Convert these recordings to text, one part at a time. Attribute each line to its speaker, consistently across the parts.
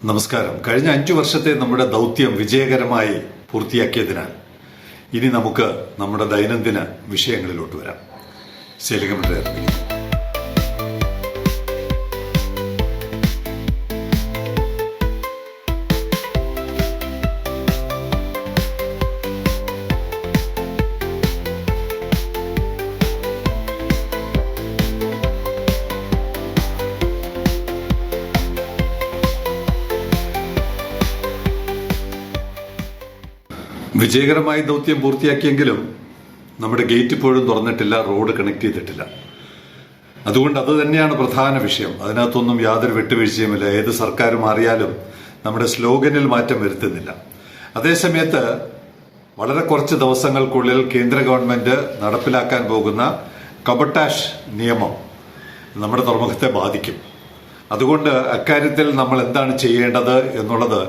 Speaker 1: നമസ്കാരം. കഴിഞ്ഞ 5 വർഷത്തെ നമ്മുടെ ദൗത്യം വിജയകരമായി പൂർത്തിയാക്കിയതിനാൽ ഇനി നമുക്ക് നമ്മുടെ ദൈനംദിന വിഷയങ്ങളിലോട്ട് വരാം. ശൈലികമണ്ഡലം ആരംഭിക്കുന്നു. വിജയകരമായി ദൗത്യം പൂർത്തിയാക്കിയെങ്കിലും നമ്മുടെ ഗേറ്റ് ഇപ്പോഴും തുറന്നിട്ടില്ല, റോഡ് കണക്ട് ചെയ്തിട്ടില്ല. അതുകൊണ്ട് അത് തന്നെയാണ് പ്രധാന വിഷയം. അതിനകത്തൊന്നും യാതൊരു വിട്ടുവീഴ്ചയുമില്ല. ഏത് സർക്കാർ മാറിയാലും നമ്മുടെ സ്ലോഗനിൽ മാറ്റം വരുത്തുന്നില്ല. അതേസമയത്ത് വളരെ കുറച്ച് ദിവസങ്ങൾക്കുള്ളിൽ കേന്ദ്ര ഗവൺമെന്റ് നടപ്പിലാക്കാൻ പോകുന്ന കബട്ടാഷ് നിയമം നമ്മുടെ തുറമുഖത്തെ ബാധിക്കും. അതുകൊണ്ട് അക്കാര്യത്തിൽ നമ്മൾ എന്താണ് ചെയ്യേണ്ടത് എന്നുള്ളത്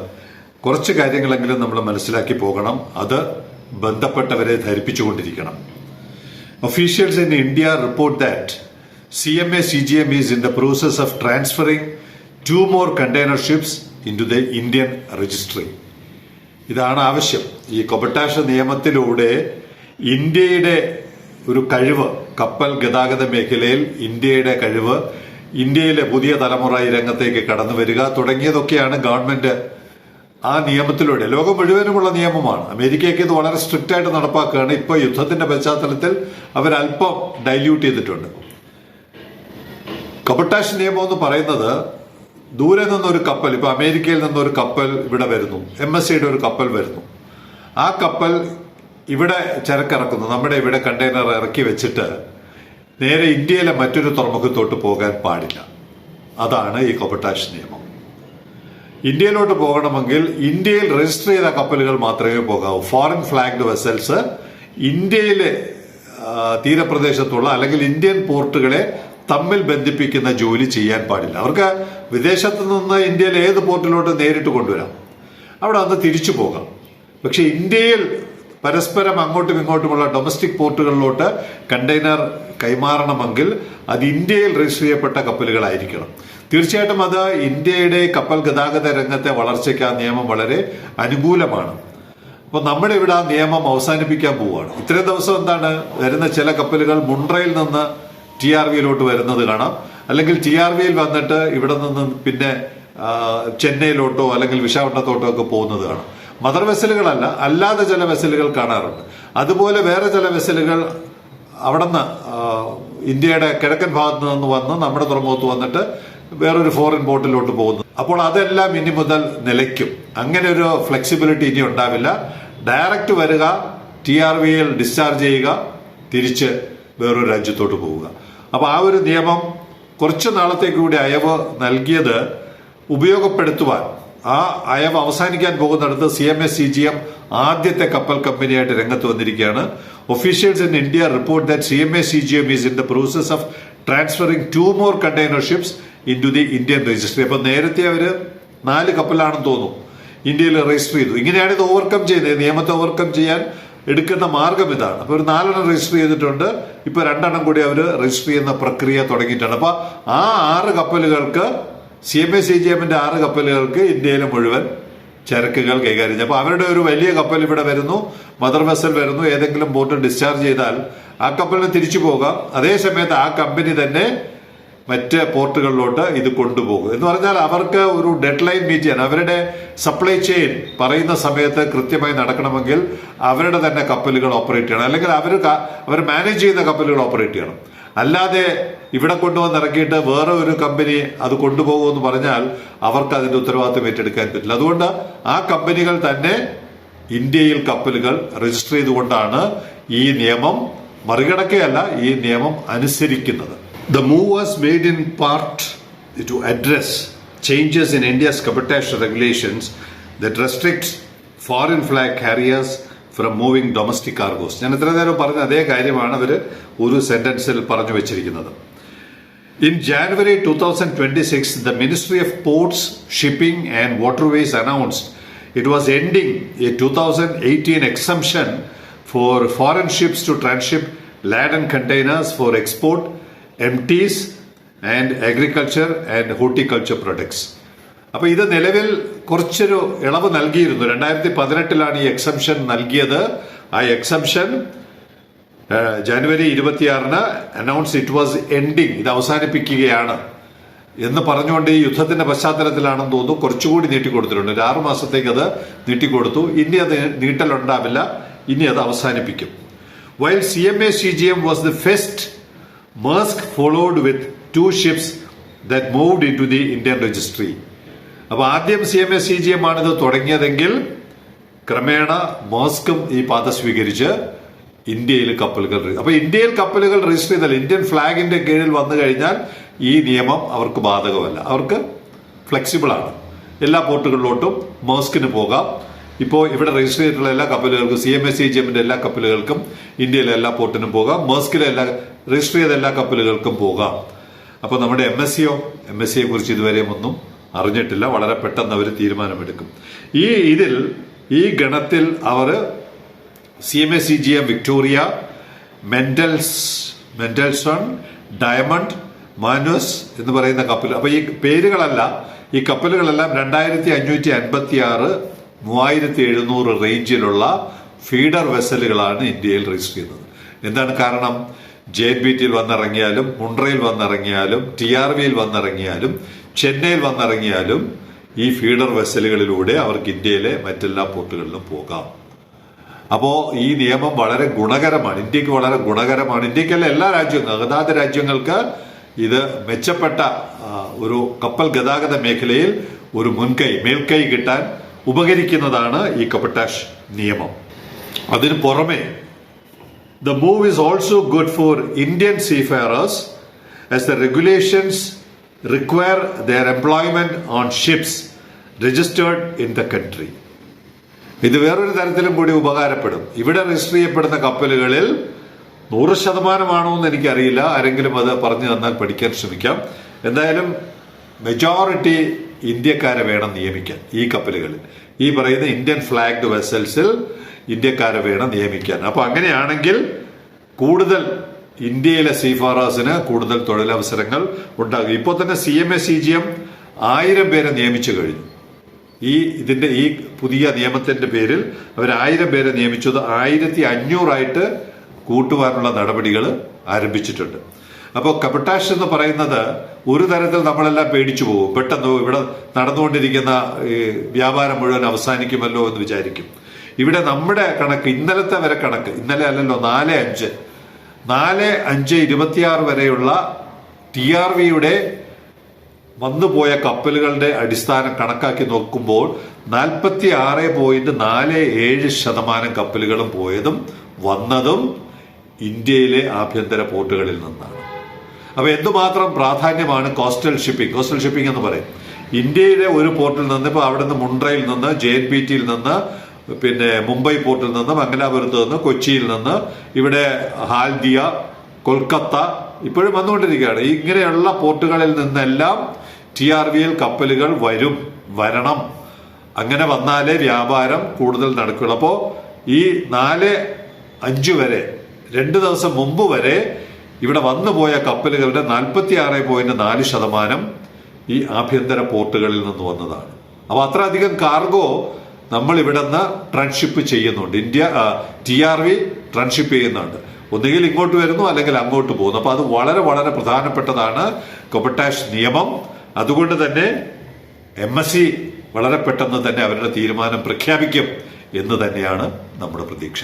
Speaker 1: കുറച്ച് കാര്യങ്ങളെങ്കിലും നമ്മൾ മനസ്സിലാക്കി പോകണം. അത് ബന്ധപ്പെട്ടവരെ ധരിപ്പിച്ചുകൊണ്ടിരിക്കണം. Officials in India report that CMA CGM is in the process of transferring 2 more container ships into the Indian registry. ഇതാണ് ആവശ്യം. ഈ കബട്ടാഷ് നിയമത്തിലൂടെ ഇന്ത്യയുടെ ഒരു കഴിവ്, കപ്പൽ ഗതാഗത മേഖലയിൽ ഇന്ത്യയുടെ കഴിവ്, ഇന്ത്യയിലെ പുതിയ തലമുറ ഈ രംഗത്തേക്ക് കടന്നു വരിക തുടങ്ങിയതൊക്കെയാണ് ഗവൺമെന്റ് ആ നിയമത്തിലൂടെ. ലോകം മുഴുവനുമുള്ള നിയമമാണ്. അമേരിക്കയ്ക്ക് ഇത് വളരെ സ്ട്രിക്റ്റ് ആയിട്ട് നടപ്പാക്കുകയാണ്. ഇപ്പോൾ യുദ്ധത്തിന്റെ പശ്ചാത്തലത്തിൽ അവരല്പം ഡൈല്യൂട്ട് ചെയ്തിട്ടുണ്ട്. കബട്ടാഷ് നിയമം എന്ന് പറയുന്നത് ദൂരെ നിന്നൊരു കപ്പൽ, ഇപ്പൊ അമേരിക്കയിൽ നിന്നൊരു കപ്പൽ ഇവിടെ വരുന്നു, MSCയുടെ ഒരു കപ്പൽ വരുന്നു. ആ കപ്പൽ ഇവിടെ ചരക്കിറക്കുന്നു, നമ്മുടെ ഇവിടെ കണ്ടെയ്നർ ഇറക്കി വെച്ചിട്ട് നേരെ ഇന്ത്യയിലെ മറ്റൊരു തുറമുഖത്തോട്ട് പോകാൻ പാടില്ല. അതാണ് ഈ കബട്ടാഷ് നിയമം. ഇന്ത്യയിലോട്ട് പോകണമെങ്കിൽ ഇന്ത്യയിൽ രജിസ്റ്റർ ചെയ്ത കപ്പലുകൾ മാത്രമേ പോകാവൂ. ഫോറിൻ ഫ്ലാഗ്ഡ് വെസൽസ് ഇന്ത്യയിലെ തീരപ്രദേശത്തുള്ള അല്ലെങ്കിൽ ഇന്ത്യൻ പോർട്ടുകളെ തമ്മിൽ ബന്ധിപ്പിക്കുന്ന ജോലി ചെയ്യാൻ പാടില്ല. അവർക്ക് വിദേശത്ത് നിന്ന് ഇന്ത്യയിൽ ഏത് പോർട്ടിലോട്ട് നേരിട്ട് കൊണ്ടുവരാം, അവിടെ അന്ന് തിരിച്ചു പോകാം. പക്ഷെ ഇന്ത്യയിൽ പരസ്പരം അങ്ങോട്ടും ഇങ്ങോട്ടുമുള്ള ഡൊമസ്റ്റിക് പോർട്ടുകളിലോട്ട് കണ്ടെയ്നർ കൈമാറണമെങ്കിൽ അത് ഇന്ത്യയിൽ രജിസ്റ്റർ ചെയ്യപ്പെട്ട കപ്പലുകളായിരിക്കണം. തീർച്ചയായിട്ടും അത് ഇന്ത്യയുടെ കപ്പൽ ഗതാഗത രംഗത്തെ വളർച്ചയ്ക്ക് ആ നിയമം വളരെ അനുകൂലമാണ്. അപ്പൊ നമ്മുടെ ഇവിടെ ആ നിയമം അവസാനിപ്പിക്കാൻ പോവുകയാണ്. ഇത്രയും ദിവസം എന്താണ്, വരുന്ന ചില കപ്പലുകൾ മുണ്ട്രയിൽ നിന്ന് TRVയിലോട്ട് വരുന്നത് കാണാം, അല്ലെങ്കിൽ TRVയിൽ വന്നിട്ട് ഇവിടെ നിന്ന് പിന്നെ ചെന്നൈയിലോട്ടോ അല്ലെങ്കിൽ വിശാഖപട്ടണത്തോട്ടോ ഒക്കെ പോകുന്നത് കാണാം. മദർ വെസലുകളല്ല, അല്ലാതെ ചില വെസലുകൾ കാണാറുണ്ട്. അതുപോലെ വേറെ ചില വെസലുകൾ അവിടെ നിന്ന് ഇന്ത്യയുടെ കിഴക്കൻ ഭാഗത്ത് നിന്ന് വന്ന് നമ്മുടെ തുറമുഖത്ത് വന്നിട്ട് വേറൊരു ഫോറിൻ പോർട്ടിലോട്ട് പോകുന്നു. അപ്പോൾ അതെല്ലാം ഇനി മുതൽ നിലയ്ക്കും. അങ്ങനെ ഒരു ഫ്ലെക്സിബിലിറ്റി ഇനി ഉണ്ടാവില്ല. ഡയറക്റ്റ് വരിക, TRVയിൽ ഡിസ്ചാർജ് ചെയ്യുക, തിരിച്ച് വേറൊരു രാജ്യത്തോട്ട് പോവുക. അപ്പൊ ആ ഒരു നിയമം കുറച്ചു നാളത്തേക്ക് കൂടി അയവ് നൽകിയത് ഉപയോഗപ്പെടുത്തുവാൻ, ആ അയവ് അവസാനിക്കാൻ പോകുന്നിടത്ത് CMA CGM ആദ്യത്തെ കപ്പൽ കമ്പനിയായിട്ട് രംഗത്ത് വന്നിരിക്കുകയാണ്. Officials in India report that CMA CGM is in the process of transferring 2 more container ships into the Indian registry. അപ്പൊ നേരത്തെ അവര് 4 കപ്പലാണെന്ന് തോന്നുന്നു ഇന്ത്യയിൽ രജിസ്റ്റർ ചെയ്തു. ഇങ്ങനെയാണ് ഇത് ഓവർകം ചെയ്യുന്നത്. നിയമത്തെ ഓവർകം ചെയ്യാൻ എടുക്കുന്ന മാർഗം ഇതാണ്. അപ്പൊ ഒരു 4 രജിസ്റ്റർ ചെയ്തിട്ടുണ്ട്. ഇപ്പൊ 2 കൂടി അവര് രജിസ്റ്റർ ചെയ്യുന്ന പ്രക്രിയ തുടങ്ങിയിട്ടാണ്. അപ്പൊ ആ 6 കപ്പലുകൾക്ക്, CMA CGMന്റെ 6 കപ്പലുകൾക്ക് ഇന്ത്യയിലെ മുഴുവൻ ചരക്കുകൾ കൈകാര്യം ചെയ്യും. അപ്പൊ അവരുടെ ഒരു വലിയ കപ്പൽ ഇവിടെ വരുന്നു, മദർ വെസൽ വരുന്നു, ഏതെങ്കിലും ബോട്ട് ഡിസ്ചാർജ് ചെയ്താൽ ആ കപ്പലിന് തിരിച്ചു പോകാം. അതേസമയത്ത് ആ കമ്പനി തന്നെ മറ്റ് പോർട്ടുകളിലോട്ട് ഇത് കൊണ്ടുപോകും. എന്ന് പറഞ്ഞാൽ അവർക്ക് ഒരു ഡെഡ് ലൈൻ മീറ്റ് ചെയ്യാൻ, അവരുടെ സപ്ലൈ ചെയിൻ പറയുന്ന സമയത്ത് കൃത്യമായി നടക്കണമെങ്കിൽ അവരുടെ തന്നെ കപ്പലുകൾ ഓപ്പറേറ്റ് ചെയ്യണം, അല്ലെങ്കിൽ അവർ മാനേജ് ചെയ്യുന്ന കപ്പലുകൾ ഓപ്പറേറ്റ് ചെയ്യണം. അല്ലാതെ ഇവിടെ കൊണ്ടുവന്ന് ഇറക്കിയിട്ട് വേറെ ഒരു കമ്പനി അത് കൊണ്ടുപോകുമെന്ന് പറഞ്ഞാൽ അവർക്ക് അതിന്റെ ഉത്തരവാദിത്വം ഏറ്റെടുക്കാൻ പറ്റില്ല. അതുകൊണ്ട് ആ കമ്പനികൾ തന്നെ ഇന്ത്യയിൽ കപ്പലുകൾ രജിസ്റ്റർ ചെയ്തുകൊണ്ടാണ് ഈ നിയമം മറികടക്കുകയല്ല, ഈ നിയമം അനുസരിക്കുന്നത്. The move was made in part to address changes in India's cabotage regulations that restricts foreign flag carriers from moving domestic cargoes. ഞാൻ ഇത്ര നേരം പറഞ്ഞ അതേ കാര്യമാണ് അവർ ഒരു സെന്റൻസിൽ പറഞ്ഞു വെച്ചിരിക്കുന്നത്. In January 2026, the Ministry of Ports, Shipping and Waterways announced it was ending a 2018 exemption for foreign ships to transship laden containers for export, MTs and agriculture and horticulture products. അപ്പൊ ഇത് നിലവിൽ കുറച്ചൊരു ഇളവ് നൽകിയിരുന്നു. 2018 ഈ എക്സംഷൻ നൽകിയത്. ആ exemption January 26 announce it was ending, ഇത് അവസാനിപ്പിക്കുകയാണ് എന്ന് പറഞ്ഞുകൊണ്ട് ഈ യുദ്ധത്തിന്റെ പശ്ചാത്തലത്തിലാണെന്ന് തോന്നുന്നു കുറച്ചുകൂടി നീട്ടിക്കൊടുത്തിട്ടുണ്ട്. ഒരു 6 മാസത്തേക്ക് അത് നീട്ടിക്കൊടുത്തു. ഇനി അത് നീട്ടലുണ്ടാവില്ല, ഇനി അത് അവസാനിപ്പിക്കും. While CMA CGM was the first, Maersk followed with 2 ships that moved into the Indian registry. അപ്പൊ ആദ്യം CMA CGM ആണിത് തുടങ്ങിയതെങ്കിൽ ക്രമേണ മേഴ്സ്കും ഈ പാത സ്വീകരിച്ച് ഇന്ത്യയിൽ കപ്പലുകൾ, അപ്പൊ ഇന്ത്യയിൽ കപ്പലുകൾ രജിസ്റ്റർ ചെയ്താൽ ഇന്ത്യൻ ഫ്ലാഗിന്റെ കീഴിൽ വന്നു കഴിഞ്ഞാൽ ഈ നിയമം അവർക്ക് ബാധകമല്ല. അവർക്ക് ഫ്ലെക്സിബിൾ ആണ്. എല്ലാ പോർട്ടുകളിലോട്ടും മേഴ്സ്കിന് പോകാം. ഇപ്പോൾ ഇവിടെ രജിസ്റ്റർ ചെയ്തിട്ടുള്ള എല്ലാ കപ്പലുകൾക്കും, CMA CGMന്റെ എല്ലാ കപ്പലുകൾക്കും ഇന്ത്യയിലെ എല്ലാ പോർട്ടിനും പോകാം. മേഴ്സ്കിലെ രജിസ്റ്റർ ചെയ്ത എല്ലാ കപ്പലുകൾക്കും പോകാം. അപ്പൊ നമ്മുടെ MSCയെ കുറിച്ച് ഇതുവരെയും ഒന്നും അറിഞ്ഞിട്ടില്ല. വളരെ പെട്ടെന്ന് അവർ തീരുമാനമെടുക്കും. ഈ ഗണത്തിൽ അവർ CMA CGM Victoria, Mendelson, Diamond, Manus എന്ന് പറയുന്ന കപ്പൽ. അപ്പൊ ഈ കപ്പലുകളെല്ലാം 2556, 3700 റേഞ്ചിലുള്ള ഫീഡർ വെസലുകളാണ് ഇന്ത്യയിൽ രജിസ്റ്റർ ചെയ്യുന്നത്. എന്താണ് കാരണം? JNPTയിൽ വന്നിറങ്ങിയാലും, മുണ്ട്രയിൽ വന്നിറങ്ങിയാലും, TRVയിൽ വന്നിറങ്ങിയാലും, ചെന്നൈയിൽ വന്നിറങ്ങിയാലും ഈ ഫീഡർ വെസലുകളിലൂടെ അവർക്ക് ഇന്ത്യയിലെ മറ്റെല്ലാ പോർട്ടുകളിലും പോകാം. അപ്പോ ഈ നിയമം വളരെ ഗുണകരമാണ്, ഇന്ത്യക്ക് വളരെ ഗുണകരമാണ്. ഇന്ത്യക്കല്ല, എല്ലാ രാജ്യങ്ങളും, അതാത് രാജ്യങ്ങൾക്ക് ഇത് മെച്ചപ്പെട്ട ഒരു കപ്പൽ ഗതാഗത മേഖലയിൽ ഒരു മേൽക്കൈ കിട്ടാൻ ഉപകരിക്കുന്നതാണ് ഈ കബട്ടാഷ് നിയമം. അതിനു പുറമെ the move is also good for Indian seafarers as the regulations require their employment on ships registered in the country. ഇത് വേറൊരു തരത്തിലും കൂടി ഉപകാരപ്പെടും. ഇവിടെ രജിസ്റ്റർ ചെയ്യപ്പെടുന്ന കപ്പലുകളിൽ 100% എന്ന് എനിക്കറിയില്ല. ആരെങ്കിലും അത് പറഞ്ഞു തന്നാൽ പഠിക്കാൻ ശ്രമിക്കാം. എന്തായാലും മെജോറിറ്റി ഇന്ത്യക്കാരെ വേണം നിയമിക്കാൻ ഈ കപ്പലുകളിൽ. ഈ പറയുന്ന ഇന്ത്യൻ ഫ്ലാഗ്ഡ് വെസൽസിൽ ഇന്ത്യക്കാരെ വേണം നിയമിക്കാൻ. അപ്പൊ അങ്ങനെയാണെങ്കിൽ കൂടുതൽ ഇന്ത്യയിലെ സീഫാറേഴ്സിന് കൂടുതൽ തൊഴിലവസരങ്ങൾ ഉണ്ടാകും. ഇപ്പോൾ തന്നെ CMA CGM 1000 പേരെ നിയമിച്ചു കഴിഞ്ഞു. ഈ പുതിയ നിയമത്തിന്റെ പേരിൽ അവർ 1000 പേരെ നിയമിച്ചത് 1500 കൂട്ടുവാനുള്ള നടപടികൾ ആരംഭിച്ചിട്ടുണ്ട്. അപ്പോൾ കബട്ടാഷ് എന്ന് പറയുന്നത് ഒരു തരത്തിൽ നമ്മളെല്ലാം പേടിച്ചു പോകും. പെട്ടെന്ന് ഇവിടെ നടന്നുകൊണ്ടിരിക്കുന്ന വ്യാപാരം മുഴുവൻ അവസാനിക്കുമല്ലോ എന്ന് വിചാരിക്കും. ഇവിടെ നമ്മുടെ കണക്ക്, ഇന്നലത്തെ വരെ കണക്ക്, ഇന്നലെ അല്ലല്ലോ, 4/5/26 വരെയുള്ള TRVയുടെ വന്നുപോയ കപ്പലുകളുടെ അടിസ്ഥാനം കണക്കാക്കി നോക്കുമ്പോൾ 46.47% കപ്പലുകളും പോയതും വന്നതും ഇന്ത്യയിലെ ആഭ്യന്തര പോർട്ടുകളിൽ നിന്നാണ്. അപ്പൊ എന്തുമാത്രം പ്രാധാന്യമാണ് കോസ്റ്റൽ ഷിപ്പിംഗ് എന്ന് പറയും. ഇന്ത്യയിലെ ഒരു പോർട്ടിൽ നിന്ന്, ഇപ്പൊ അവിടെ നിന്ന് മുണ്ട്രയിൽ നിന്ന്, JNPTയിൽ നിന്ന്, പിന്നെ മുംബൈ പോർട്ടിൽ നിന്ന്, മംഗലാപുരത്ത് നിന്ന്, കൊച്ചിയിൽ നിന്ന്, ഇവിടെ ഹാൽദിയ, കൊൽക്കത്ത ഇപ്പോഴും വന്നുകൊണ്ടിരിക്കുകയാണ്. ഇങ്ങനെയുള്ള പോർട്ടുകളിൽ നിന്നെല്ലാം TRVയിൽ കപ്പലുകൾ വരണം. അങ്ങനെ വന്നാലേ വ്യാപാരം കൂടുതൽ നടക്കുകയുള്ളൂ. അപ്പോ ഈ 4-5 വരെ, 2 ദിവസം മുമ്പ് വരെ ഇവിടെ വന്നുപോയ കപ്പലുകളുടെ 46.4% ഈ ആഭ്യന്തര പോർട്ടുകളിൽ നിന്ന് വന്നതാണ്. അപ്പൊ അത്രയധികം കാർഗോ നമ്മൾ ഇവിടെ നിന്ന് ട്രാൻസ്ഷിപ്പ് ചെയ്യുന്നുണ്ട്. TRV ട്രാൻസ്ഷിപ്പ് ചെയ്യുന്നുണ്ട്. ഒന്നുകിൽ ഇങ്ങോട്ട് വരുന്നു, അല്ലെങ്കിൽ അങ്ങോട്ട് പോകുന്നു. അപ്പൊ അത് വളരെ വളരെ പ്രധാനപ്പെട്ടതാണ് കബട്ടാഷ് നിയമം. അതുകൊണ്ട് തന്നെ MSC വളരെ പെട്ടെന്ന് തന്നെ അവരുടെ തീരുമാനം പ്രഖ്യാപിക്കും എന്ന് തന്നെയാണ് നമ്മുടെ പ്രതീക്ഷ.